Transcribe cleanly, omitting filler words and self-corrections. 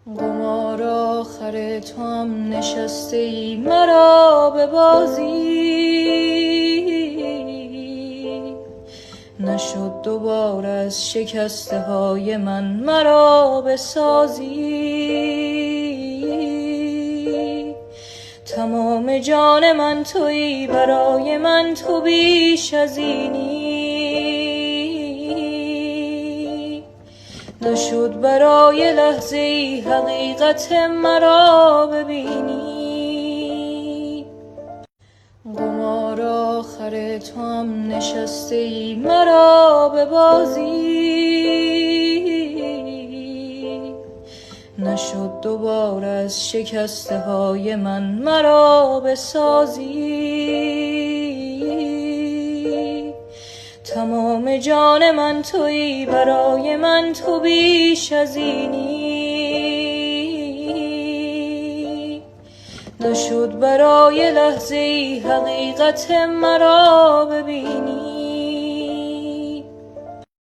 قمار آخر تو هم نشسته ای مرا به بازی، نشد دوباره از شکسته های من مرا بسازی. تمام جان من تویی، برای من تو بیش از اینی. نشد برای لحظه ای حقیقت مرا ببینی. قمار آخر تو هم نشسته ای مرا به بازی، نشد دوباره از شکسته های من مرا بسازی. تمام جان من تویی، برای من تو بیش از اینی. نشد برای لحظه ای حقیقت مرا ببینی.